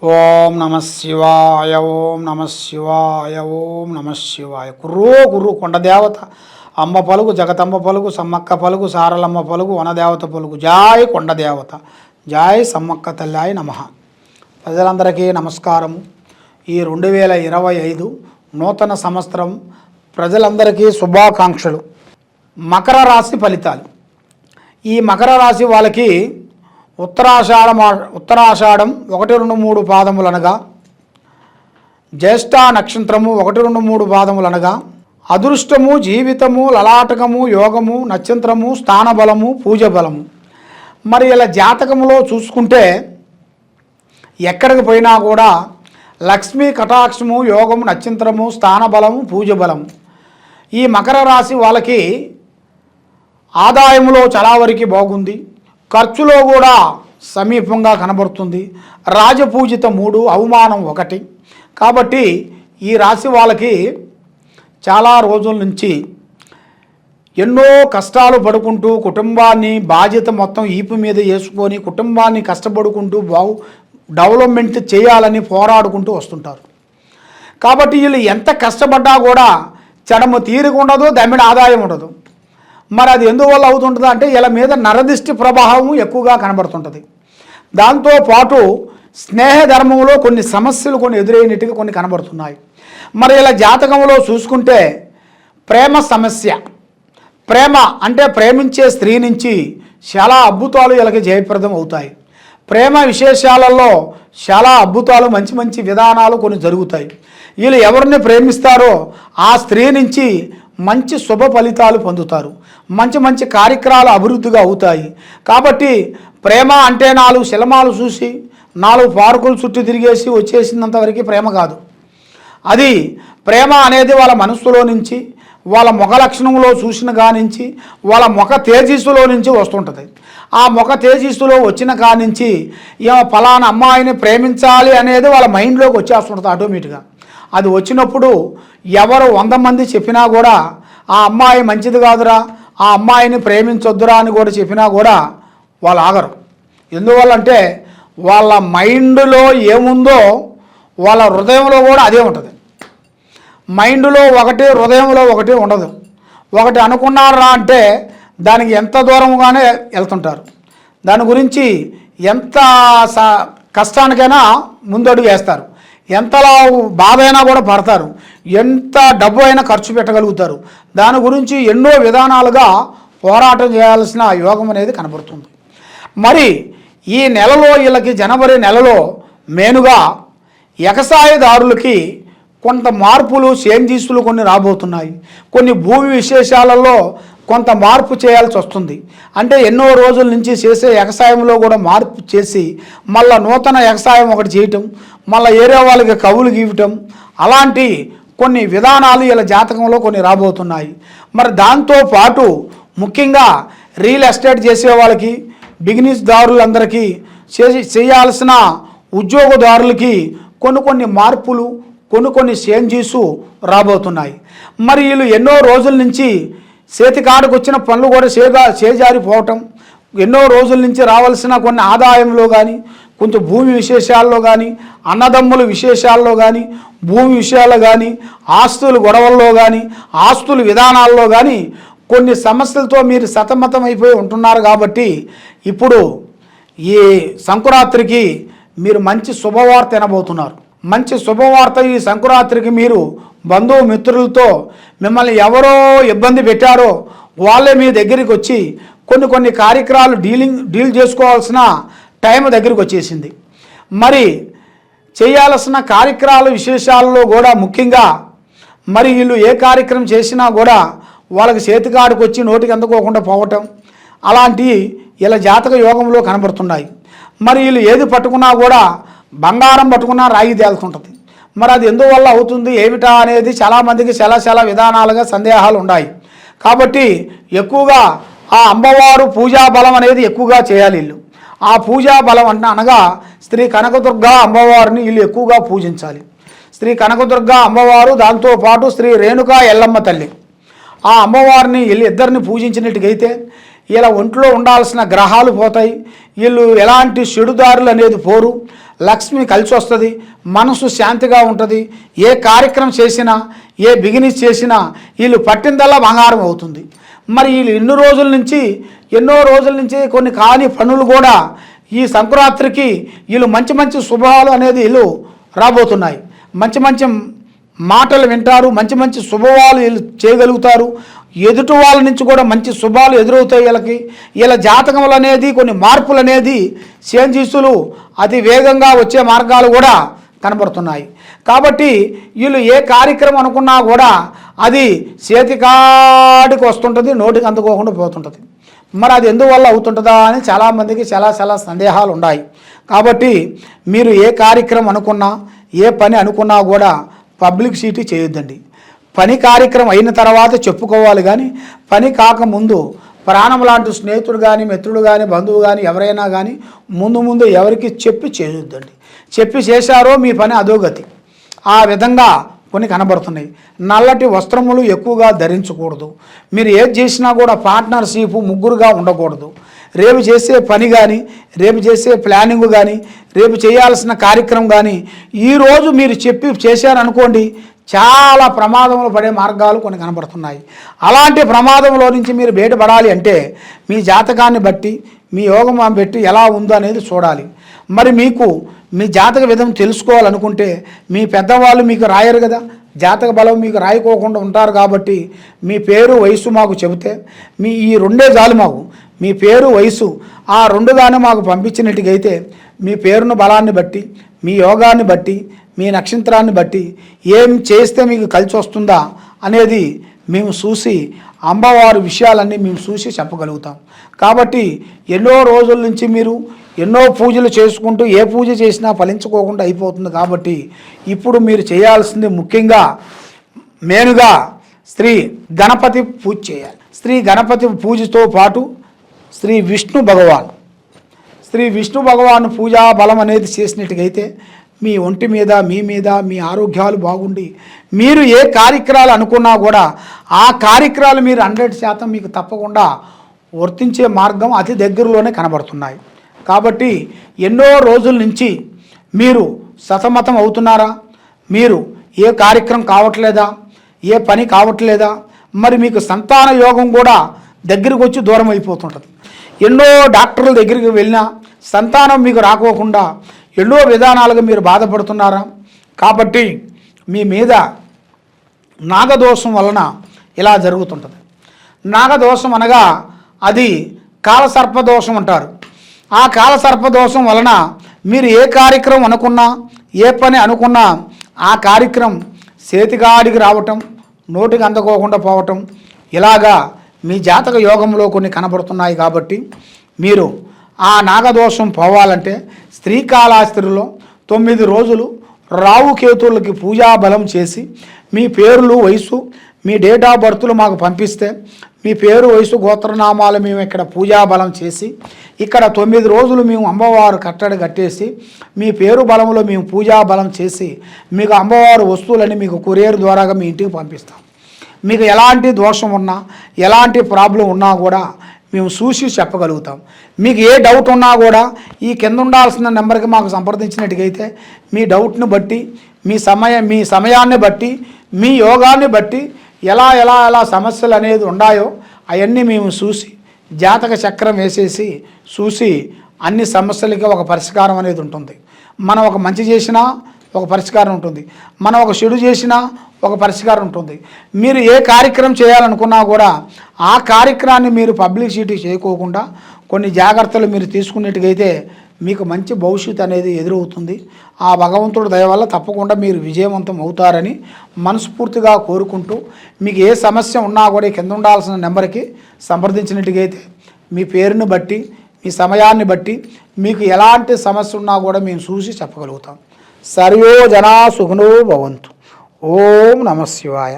ఓం నమ శివాయ, ఓం నమ శివాయ, ఓం నమ శివాయ. కుర్రు కొండదేవత అమ్మ పలుకు, జగతమ్మ పలుకు, సమ్మక్క పలుకు, సారలమ్మ పలుకు, వనదేవత పలుకు. జాయ్ కొండదేవత, జాయ్ సమ్మక్క తల్లాయి నమః. ప్రజలందరికీ నమస్కారము. ఈ 2025 నూతన సంవత్సరం ప్రజలందరికీ శుభాకాంక్షలు. మకర రాశి ఫలితాలు. ఈ మకర రాశి వాళ్ళకి ఉత్తరాషాఢం 1, 2, 3 పాదములు అనగా, జ్యేష్ఠ నక్షత్రము 1, 2, 3 పాదములు అనగా, అదృష్టము, జీవితము, లలాటకము, యోగము, నక్షత్రము, స్థానబలము, పూజ బలము. మరి ఇలా జాతకములో చూసుకుంటే ఎక్కడికి పోయినా కూడా లక్ష్మీ కటాక్షము, యోగము, నక్షత్రము, స్థానబలము, పూజ బలము. ఈ మకర రాశి వాళ్ళకి ఆదాయంలో చాలా వరకు బాగుంది, ఖర్చులో కూడా సమీపంగా కనబడుతుంది. రాజపూజిత 3, అవమానం 1. కాబట్టి ఈ రాశి వాళ్ళకి చాలా రోజుల నుంచి ఎన్నో కష్టాలు పడుకుంటూ కుటుంబాన్ని బాధ్యత మొత్తం ఈపు మీద వేసుకొని కుటుంబాన్ని కష్టపడుకుంటూ డెవలప్మెంట్ చేయాలని పోరాడుకుంటూ వస్తుంటారు. కాబట్టి వీళ్ళు ఎంత కష్టపడ్డా కూడా చెడమ తీరిక ఉండదు, దమ్మిడి ఆదాయం ఉండదు. మరి అది ఎందువల్ల అవుతుంటుంది అంటే వీళ్ళ మీద నరదిష్టి ప్రభావం ఎక్కువగా కనబడుతుంటుంది. దాంతోపాటు స్నేహధర్మంలో కొన్ని సమస్యలు ఎదురైనట్టుగా కొన్ని కనబడుతున్నాయి. మరి ఇలా జాతకంలో చూసుకుంటే ప్రేమ సమస్య, ప్రేమ అంటే ప్రేమించే స్త్రీ నుంచి చాలా అద్భుతాలు వీళ్ళకి జయప్రదం అవుతాయి. ప్రేమ విశేషాలలో చాలా అద్భుతాలు, మంచి మంచి విధానాలు కొన్ని జరుగుతాయి. వీళ్ళు ఎవరిని ప్రేమిస్తారో ఆ స్త్రీ నుంచి మంచి శుభ ఫలితాలు పొందుతారు. మంచి మంచి కార్యక్రమాలు అభివృద్ధిగా అవుతాయి. కాబట్టి ప్రేమ అంటే 4 సినిమాలు చూసి 4 పార్కులు చుట్టూ తిరిగేసి వచ్చేసినంతవరకు ప్రేమ కాదు. అది ప్రేమ అనేది వాళ్ళ మనస్సులో నుంచి, వాళ్ళ ముఖ లక్షణంలో చూసిన కానించి, వాళ్ళ ముఖ తేజస్సులో నుంచి వస్తుంటుంది. ఆ ముఖ తేజస్సులో వచ్చిన కానించి ఫలానా అమ్మాయిని ప్రేమించాలి అనేది వాళ్ళ మైండ్లోకి వచ్చేస్తుంటుంది ఆటోమేటిక్గా. అది వచ్చినప్పుడు ఎవరు 100 మంది చెప్పినా కూడా ఆ అమ్మాయి మంచిది కాదురా, ఆ అమ్మాయిని ప్రేమించొద్దురా అని కూడా చెప్పినా కూడా వాళ్ళు ఆగరు. ఎందువల్లంటే వాళ్ళ మైండ్లో ఏముందో వాళ్ళ హృదయంలో కూడా అదే ఉంటుంది. మైండ్లో ఒకటి, హృదయంలో ఒకటి ఉండదు. ఒకటి అనుకున్నారా అంటే దానికి ఎంత దూరంగానే వెళ్తుంటారు. దాని గురించి ఎంత కష్టానికైనా ముందడుగు వేస్తారు, ఎంతలా బాధ అయినా కూడా పడతారు, ఎంత డబ్బు అయినా ఖర్చు పెట్టగలుగుతారు. దాని గురించి ఎన్నో విధానాలుగా పోరాటం చేయాల్సిన యోగం అనేది కనబడుతుంది. మరి ఈ నెలలో వీళ్ళకి జనవరి నెలలో మెయిన్గా ఎగసాయదారులకి కొంత మార్పులు, చేంజెస్లు కొన్ని రాబోతున్నాయి. కొన్ని భూమి విశేషాలలో కొంత మార్పు చేయాల్సి వస్తుంది. అంటే ఎన్నో రోజుల నుంచి చేసే ఎగసాయంలో కూడా మార్పు చేసి మళ్ళీ నూతన ఎగసాయం ఒకటి చేయటం, మళ్ళీ ఏరే వాళ్ళకి కవులు గీయటం, అలాంటి కొన్ని విధానాలు ఇలా జాతకంలో కొన్ని రాబోతున్నాయి. మరి దాంతోపాటు ముఖ్యంగా రియల్ ఎస్టేట్ చేసే వాళ్ళకి, బిజినెస్ దారులందరికీ, చేయాల్సిన ఉద్యోగదారులకి కొన్ని మార్పులు, కొన్ని చేంజెస్ రాబోతున్నాయి. మరి వీళ్ళు ఎన్నో రోజుల నుంచి చేతికాడకు వచ్చిన పనులు కూడా చేజారిపోవటం, ఎన్నో రోజుల నుంచి రావాల్సిన కొన్ని ఆదాయంలో కానీ, కొంచెం భూమి విశేషాల్లో కానీ, అన్నదమ్ముల విశేషాల్లో కానీ, భూమి విషయాల్లో కానీ, ఆస్తుల గొడవల్లో కానీ, ఆస్తుల విధానాల్లో కానీ కొన్ని సమస్యలతో మీరు సతమతం అయిపోయి ఉంటున్నారు. కాబట్టి ఇప్పుడు ఈ సంక్రాంతికి మీరు మంచి శుభవార్త వినబోతున్నారు. మంచి శుభవార్త. ఈ సంక్రాంతికి మీరు బంధుమిత్రులతో మిమ్మల్ని ఎవరో ఇబ్బంది పెట్టారో వాళ్ళే మీ దగ్గరికి వచ్చి కొన్ని కార్యక్రమాలు డీల్ చేసుకోవాల్సిన టైం దగ్గరికి వచ్చేసింది. మరి చేయాల్సిన కార్యక్రమాల విశేషాలలో కూడా ముఖ్యంగా మరి వీళ్ళు ఏ కార్యక్రమం చేసినా కూడా వాళ్ళకి చేతికాడికి వచ్చి నోటికి అందుకోకుండా పోవటం, అలాంటివి ఇలా జాతక యోగంలో కనబడుతున్నాయి. మరి వీళ్ళు ఏది పట్టుకున్నా కూడా బంగారం పట్టుకున్నా రాయి తేలుతుంటుంది. మరి అది ఎందువల్ల అవుతుంది ఏమిటా అనేది చాలామందికి చాలా విధానాలుగా సందేహాలు ఉన్నాయి. కాబట్టి ఎక్కువగా ఆ అమ్మవారు పూజా బలం అనేది ఎక్కువగా చేయాలి వీళ్ళు. ఆ పూజా బలం అనగా శ్రీ కనకదుర్గ అమ్మవారిని వీళ్ళు ఎక్కువగా పూజించాలి. శ్రీ కనకదుర్గ అమ్మవారు, దాంతోపాటు శ్రీ రేణుకా ఎల్లమ్మ తల్లి, ఆ అమ్మవారిని వీళ్ళు ఇద్దరిని పూజించినట్టుగైతే ఇలా ఒంట్లో ఉండాల్సిన గ్రహాలు పోతాయి, వీళ్ళు ఎలాంటి చెడుదారులు అనేది పోరు, లక్ష్మి కలిసి వస్తుంది, మనసు శాంతిగా ఉంటుంది, ఏ కార్యక్రమం చేసినా ఏ బిజినెస్ చేసినా వీళ్ళు పట్టిందల్లా బంగారం అవుతుంది. మరి వీళ్ళు ఎన్నో రోజుల నుంచి కొన్ని కాని పనులు కూడా ఈ సంక్రాంతికి వీళ్ళు మంచి మంచి శుభాలు అనేది వీళ్ళు రాబోతున్నాయి. మంచి మంచి మాటలు వింటారు, మంచి మంచి శుభవాలు వీళ్ళు చేయగలుగుతారు. ఎదుటి వాళ్ళ నుంచి కూడా మంచి శుభాలు ఎదురవుతాయి. వీళ్ళ జాతకములు అనేది కొన్ని మార్పులు అనేది చేంజెస్లు అతి వేగంగా వచ్చే మార్గాలు కూడా కనబడుతున్నాయి. కాబట్టి వీళ్ళు ఏ కార్యక్రమం అనుకున్నా కూడా అది చేతికాడికి వస్తుంటుంది, నోటికి అందుకోకుండా పోతుంటుంది. మరి అది ఎందువల్ల అవుతుంటుందా అని చాలామందికి చాలా సందేహాలు ఉన్నాయి. కాబట్టి మీరు ఏ కార్యక్రమం అనుకున్నా ఏ పని అనుకున్నా కూడా పబ్లిసిటీ చేయొద్దండి. పని కార్యక్రమం అయిన తర్వాత చెప్పుకోవాలి, కానీ పని కాకముందు ప్రాణం లాంటి స్నేహితుడు కానీ మిత్రుడు కానీ బంధువు కానీ ఎవరైనా కానీ ముందు ఎవరికి చెప్పి చేయొద్దండి. చెప్పి చేశారో మీ పని అధోగతి. ఆ విధంగా కొన్ని కనబడుతున్నాయి. నల్లటి వస్త్రములు ఎక్కువగా ధరించకూడదు. మీరు ఏది చేసినా కూడా పార్ట్నర్షిప్ ముగ్గురుగా ఉండకూడదు. రేపు చేసే పని కానీ రేపు చేసే ప్లానింగ్ కానీ రేపు చేయాల్సిన కార్యక్రమం కానీ ఈరోజు మీరు చెప్పి చేశారనుకోండి, చాలా ప్రమాదంలో పడే మార్గాలు కొన్ని కనబడుతున్నాయి. అలాంటి ప్రమాదంలో నుంచి మీరు బయటపడాలి అంటే మీ జాతకాన్ని బట్టి మీ యోగం బట్టి ఎలా ఉందో అనేది చూడాలి. మరి మీకు మీ జాతక విధం తెలుసుకోవాలనుకుంటే మీ పెద్దవాళ్ళు మీకు రాయరు కదా, జాతక బలం మీకు రాయకోకుండా ఉంటారు. కాబట్టి మీ పేరు వయసు మాకు చెబితే ఈ రెండే చాలు మాకు, మీ పేరు వయసు ఆ రెండుగానే మాకు పంపించినట్టుగైతే మీ పేరును బలాన్ని బట్టి మీ యోగాన్ని బట్టి మీ నక్షత్రాన్ని బట్టి ఏం చేస్తే మీకు కలిసి వస్తుందా అనేది మేము చూసి అమ్మవారి విషయాలన్నీ మేము చూసి చెప్పగలుగుతాం. కాబట్టి ఎన్నో రోజుల నుంచి మీరు ఎన్నో పూజలు చేసుకుంటూ ఏ పూజ చేసినా ఫలించుకోకుండా అయిపోతుంది. కాబట్టి ఇప్పుడు మీరు చేయాల్సింది ముఖ్యంగా మెయిన్గా శ్రీ గణపతి పూజ చేయాలి. శ్రీ గణపతి పూజతో పాటు శ్రీ విష్ణు భగవాన్ పూజా బలం అనేది చేసినట్టుగైతే మీ ఒంటి మీద మీ ఆరోగ్యాలు బాగుండి మీరు ఏ కార్యక్రమాలు అనుకున్నా కూడా ఆ కార్యక్రమాలు మీరు 100% మీకు తప్పకుండా వర్తించే మార్గం అతి దగ్గరలోనే కనబడుతున్నాయి. కాబట్టి ఎన్నో రోజుల నుంచి మీరు సతమతం అవుతున్నారా, మీరు ఏ కార్యక్రమం కావట్లేదా, ఏ పని కావట్లేదా, మరి మీకు సంతాన యోగం కూడా దగ్గరికి వచ్చి దూరం అయిపోతుంటుంది. ఎన్నో డాక్టర్ల దగ్గరికి వెళ్ళినా సంతానం మీకు రాకోకుండా ఎన్నో విధానాలుగా మీరు బాధపడుతున్నారా. కాబట్టి మీ మీద నాగదోషం వలన ఇలా జరుగుతుంటుంది. నాగదోషం అనగా అది కాలసర్పదోషం అంటారు. ఆ కాలసర్పదోషం వలన మీరు ఏ కార్యక్రమం అనుకున్నా ఏ పని అనుకున్నా ఆ కార్యక్రమం చేతికాడికి రావటం, నోటికి అందుకోకుండా పోవటం ఇలాగా మీ జాతక యోగంలో కొన్ని కనబడుతున్నాయి. కాబట్టి మీరు ఆ నాగదోషం పోవాలంటే శ్రీకాళహస్తిలో 9 రోజులు రావుకేతువులకి పూజా బలం చేసి మీ పేర్లు వయసు మీ డేట్ ఆఫ్ బర్త్లు మాకు పంపిస్తే మీ పేరు వయసు గోత్రనామాలు మేము ఇక్కడ పూజా బలం చేసి ఇక్కడ 9 రోజులు మేము అమ్మవారు కట్టడి కట్టేసి మీ పేరు బలంలో మేము పూజా బలం చేసి మీకు అమ్మవారు వస్తువులని మీకు కొరియర్ ద్వారాగా మీ ఇంటికి పంపిస్తాం. మీకు ఎలాంటి దోషం ఉన్నా ఎలాంటి ప్రాబ్లం ఉన్నా కూడా మేము చూసి చెప్పగలుగుతాం. మీకు ఏ డౌట్ ఉన్నా కూడా ఈ కింద ఉండాల్సిన నెంబర్కి మాకు సంప్రదించినట్టుగైతే మీ డౌట్ని బట్టి మీ సమయాన్ని బట్టి మీ యోగాన్ని బట్టి ఎలా సమస్యలు అనేది ఉన్నాయో అవన్నీ మేము చూసి జాతక చక్రం వేసేసి చూసి అన్ని సమస్యలకి ఒక పరిష్కారం అనేది ఉంటుంది. మనం ఒక మంచి చేసినా ఒక పరిష్కారం ఉంటుంది, మనం ఒక చెడు చేసినా ఒక పరిష్కారం ఉంటుంది. మీరు ఏ కార్యక్రమం చేయాలనుకున్నా కూడా ఆ కార్యక్రమాన్ని మీరు పబ్లిసిటీ చేయకోకుండా కొన్ని జాగ్రత్తలు మీరు తీసుకున్నట్టుగైతే మీకు మంచి భవిష్యత్తు అనేది ఎదురవుతుంది. ఆ భగవంతుడి దయ వల్ల తప్పకుండా మీరు విజయవంతం అవుతారని మనస్ఫూర్తిగా కోరుకుంటూ మీకు ఏ సమస్య ఉన్నా కూడా కింద ఉండాల్సిన నెంబర్కి సంప్రదించినట్టుగైతే మీ పేరుని బట్టి మీ సమయాన్ని బట్టి మీకు ఎలాంటి సమస్య ఉన్నా కూడా మేము చూసి చెప్పగలుగుతాం. సర్వే జనా సుఖినో భవంతు. ఓం నమః శివాయ.